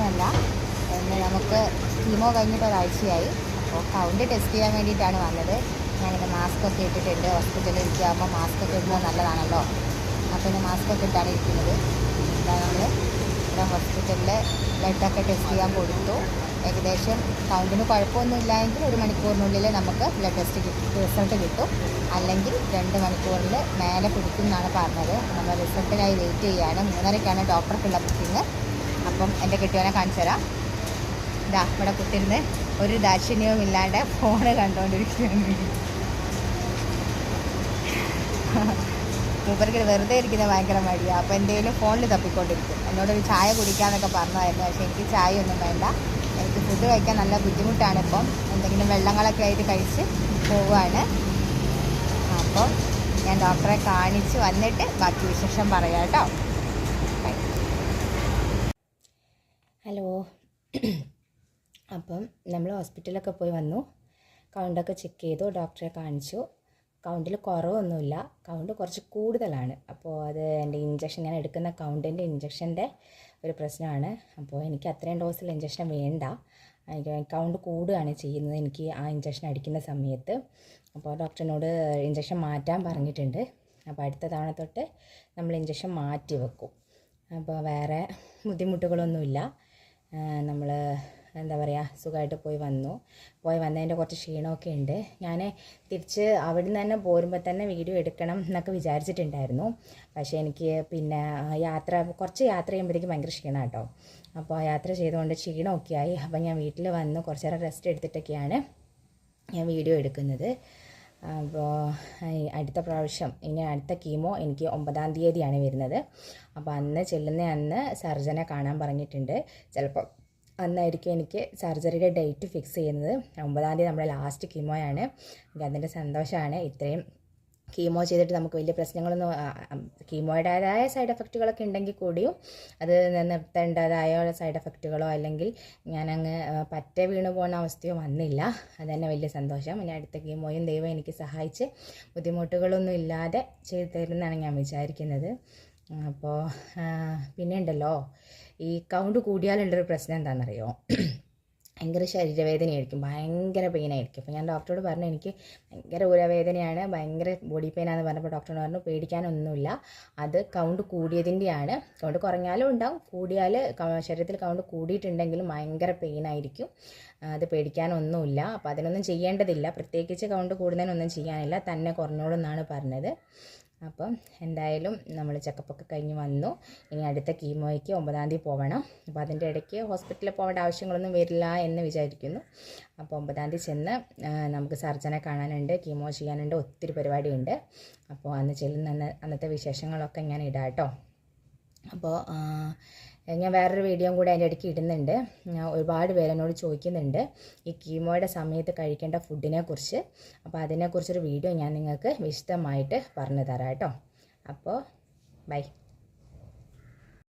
പ്രശ്നമല്ല. ഇന്ന് നമുക്ക് കീമോ കഴിഞ്ഞിട്ട് ഒരാഴ്ചയായി. അപ്പോൾ കൗണ്ട് ടെസ്റ്റ് ചെയ്യാൻ വേണ്ടിയിട്ടാണ് വന്നത്. ഞാനിന്ന് മാസ്കൊക്കെ ഇട്ടിട്ടുണ്ട്. ഹോസ്പിറ്റലിൽ ഇരിക്കുമ്പോൾ മാസ്കൊക്കെ ഇടുന്നത് നല്ലതാണല്ലോ. അപ്പോൾ ഇന്ന് മാസ്കൊക്കെ ഇട്ടാണ് ഇരിക്കുന്നത്. ഇതാണ് നമ്മൾ ഇവിടെ ഹോസ്പിറ്റലിൽ ബ്ലഡൊക്കെ ടെസ്റ്റ് ചെയ്യാൻ കൊടുത്തു. ഏകദേശം കൗണ്ടിന് കുഴപ്പമൊന്നുമില്ലെങ്കിൽ 1 മണിക്കൂറിനുള്ളിൽ നമുക്ക് ബ്ലഡ് ടെസ്റ്റ് റിസൾട്ട് കിട്ടും. അല്ലെങ്കിൽ 2 മണിക്കൂറിൽ മേലെ പിടിക്കും എന്നാണ് പറഞ്ഞത്. നമ്മൾ റിസൾട്ടിനായി വെയിറ്റ് ചെയ്യുകയാണ്. 3:30ക്കാണ് ഡോക്ടർക്കുള്ള ബുക്കിങ്. അപ്പം എൻ്റെ കെട്ടിയവനെ കാണിച്ചു തരാം. ഇതാ ഇവിടെ കുത്തിരുന്ന് ഒരു ദാക്ഷിണ്യവും ഇല്ലാണ്ട് ഫോണ് കണ്ടുകൊണ്ടിരിക്കുകയാണ്. മൂപ്പർക്ക് വെറുതെ ഇരിക്കുന്നത് ഭയങ്കര മടിയാണ്. അപ്പോൾ എന്തെങ്കിലും ഫോണിൽ തപ്പിക്കൊണ്ടിരിക്കും. എന്നോടൊരു ചായ കുടിക്കാമെന്നൊക്കെ പറഞ്ഞതായിരുന്നു. പക്ഷേ എനിക്ക് ചായ ഒന്നും വേണ്ട. എനിക്ക് ഫുഡ് കഴിക്കാൻ നല്ല ബുദ്ധിമുട്ടാണ്. ഇപ്പം എന്തെങ്കിലും വെള്ളങ്ങളൊക്കെ ആയിട്ട് കഴിച്ച് പോവുകയാണ്. അപ്പം ഞാൻ ഡോക്ടറെ കാണിച്ച് വന്നിട്ട് ബാക്കി വിശേഷം പറയാം കേട്ടോ. ഹലോ. അപ്പം നമ്മൾ ഹോസ്പിറ്റലൊക്കെ പോയി വന്നു. കൗണ്ടൊക്കെ ചെക്ക് ചെയ്തു. ഡോക്ടറെ കാണിച്ചു. കൗണ്ടിൽ കുറവൊന്നുമില്ല. കൗണ്ട് കുറച്ച് കൂടുതലാണ്. അപ്പോൾ അത് എൻ്റെ ഇഞ്ചക്ഷൻ, ഞാൻ എടുക്കുന്ന കൗണ്ടിൻ്റെ ഇഞ്ചക്ഷൻ്റെ ഒരു പ്രശ്നമാണ്. അപ്പോൾ എനിക്ക് അത്രയും ഡോസിൽ ഇഞ്ചക്ഷൻ വേണ്ട. കൗണ്ട് കൂടുകയാണ് ചെയ്യുന്നത് എനിക്ക് ആ ഇഞ്ചക്ഷൻ അടിക്കുന്ന സമയത്ത്. അപ്പോൾ ഡോക്ടറിനോട് ഇഞ്ചക്ഷൻ മാറ്റാൻ പറഞ്ഞിട്ടുണ്ട്. അപ്പോൾ അടുത്ത തവണ തൊട്ട് നമ്മൾ ഇഞ്ചക്ഷൻ മാറ്റി വെക്കും. അപ്പോൾ വേറെ ബുദ്ധിമുട്ടുകളൊന്നുമില്ല. നമ്മൾ എന്താ പറയുക, സുഖമായിട്ട് പോയി വന്നതിൻ്റെ കുറച്ച് ക്ഷീണമൊക്കെ ഉണ്ട്. ഞാൻ തിരിച്ച് അവിടെ നിന്ന് തന്നെ പോരുമ്പോൾ തന്നെ വീഡിയോ എടുക്കണം എന്നൊക്കെ വിചാരിച്ചിട്ടുണ്ടായിരുന്നു. പക്ഷേ എനിക്ക് പിന്നെ കുറച്ച് യാത്ര ചെയ്യുമ്പോഴേക്കും ഭയങ്കര ക്ഷീണം കേട്ടോ. അപ്പോൾ യാത്ര ചെയ്തുകൊണ്ട് ക്ഷീണമൊക്കെ ആയി. അപ്പോൾ ഞാൻ വീട്ടിൽ വന്ന് കുറച്ച് നേരം റെസ്റ്റ് എടുത്തിട്ടൊക്കെയാണ് ഞാൻ വീഡിയോ എടുക്കുന്നത്. അപ്പോൾ അടുത്ത പ്രാവശ്യം ഇനി അടുത്ത കീമോ എനിക്ക് 9-ാം തീയതിയാണ് വരുന്നത്. അപ്പോൾ അന്ന് സർജനെ കാണാൻ പറഞ്ഞിട്ടുണ്ട്. ചിലപ്പോൾ അന്നായിരിക്കും എനിക്ക് സർജറിയുടെ ഡേറ്റ് ഫിക്സ് ചെയ്യുന്നത്. 9-ാം തീയതി നമ്മുടെ ലാസ്റ്റ് കീമോയാണ്. എനിക്ക് അതിൻ്റെ സന്തോഷമാണ്. ഇത്രയും കീമോ ചെയ്തിട്ട് നമുക്ക് വലിയ പ്രശ്നങ്ങളൊന്നും, കീമോയുടേതായ സൈഡ് എഫക്റ്റുകളൊക്കെ ഉണ്ടെങ്കിൽ കൂടിയും അത് നിർത്തേണ്ടതായ സൈഡ് എഫക്റ്റുകളോ അല്ലെങ്കിൽ ഞാനങ്ങ് പറ്റേ വീണ് പോകുന്ന അവസ്ഥയോ വന്നില്ല. അതുതന്നെ വലിയ സന്തോഷം. ഇനി അടുത്ത കീമോയും ദൈവം എനിക്ക് സഹായിച്ച് ബുദ്ധിമുട്ടുകളൊന്നും ഇല്ലാതെ ചെയ്തു തരുമെന്നാണ് ഞാൻ വിചാരിക്കുന്നത്. അപ്പോൾ പിന്നെ ഉണ്ടല്ലോ, ഈ കൗണ്ട് കൂടിയാലുള്ളൊരു പ്രശ്നം എന്താണെന്നറിയോ? ഭയങ്കര ശരീരവേദനയായിരിക്കും, ഭയങ്കര പെയിനായിരിക്കും. അപ്പോൾ ഞാൻ ഡോക്ടറോട് പറഞ്ഞു എനിക്ക് ഭയങ്കര ഊരവേദനയാണ്, ഭയങ്കര ബോഡി പെയിനാണെന്ന് പറഞ്ഞപ്പോൾ ഡോക്ടറിനോട് പറഞ്ഞു പേടിക്കാനൊന്നുമില്ല, അത് കൗണ്ട് കൂടിയതിൻ്റെയാണ്. കൗണ്ട് കുറഞ്ഞാലും ഉണ്ടാവും, കൂടിയാൽ ശരീരത്തിൽ കൗണ്ട് കൂടിയിട്ടുണ്ടെങ്കിലും ഭയങ്കര പെയിനായിരിക്കും. അത് പേടിക്കാനൊന്നുമില്ല. അപ്പോൾ അതിനൊന്നും ചെയ്യേണ്ടതില്ല, പ്രത്യേകിച്ച് കൗണ്ട് കൂടുന്നതിനൊന്നും ചെയ്യാനില്ല, തന്നെ കുറഞ്ഞോളും എന്നാണ് പറഞ്ഞത്. അപ്പം എന്തായാലും നമ്മൾ ചെക്കപ്പൊക്കെ കഴിഞ്ഞ് വന്നു. ഇനി അടുത്ത കീമോയ്ക്ക് 9-ാം തീയതി പോകണം. അപ്പോൾ അതിൻ്റെ ഇടയ്ക്ക് ഹോസ്പിറ്റലിൽ പോകേണ്ട ആവശ്യങ്ങളൊന്നും വരില്ല എന്ന് വിചാരിക്കുന്നു. അപ്പോൾ 9-ാം തീയതി ചെന്ന് നമുക്ക് സർജനെ കാണാനുണ്ട്, കീമോ ചെയ്യാനുണ്ട്, ഒത്തിരി പരിപാടിയുണ്ട്. അപ്പോൾ അന്ന് ചെല്ലുന്ന അന്നത്തെ വിശേഷങ്ങളൊക്കെ ഞാൻ ഇടാം കേട്ടോ. അപ്പോൾ ഞാൻ വേറൊരു വീഡിയോയും കൂടി അതിൻ്റെ ഇടയ്ക്ക് ഇടുന്നുണ്ട്. ഒരുപാട് പേര് എന്നോട് ചോദിക്കുന്നുണ്ട് ഈ കീമോയുടെ സമയത്ത് കഴിക്കേണ്ട ഫുഡിനെ കുറിച്ച്. അപ്പോൾ അതിനെക്കുറിച്ചൊരു വീഡിയോ ഞാൻ നിങ്ങൾക്ക് വിശദമായിട്ട് പറഞ്ഞു തരാം കേട്ടോ. അപ്പോൾ ബൈ.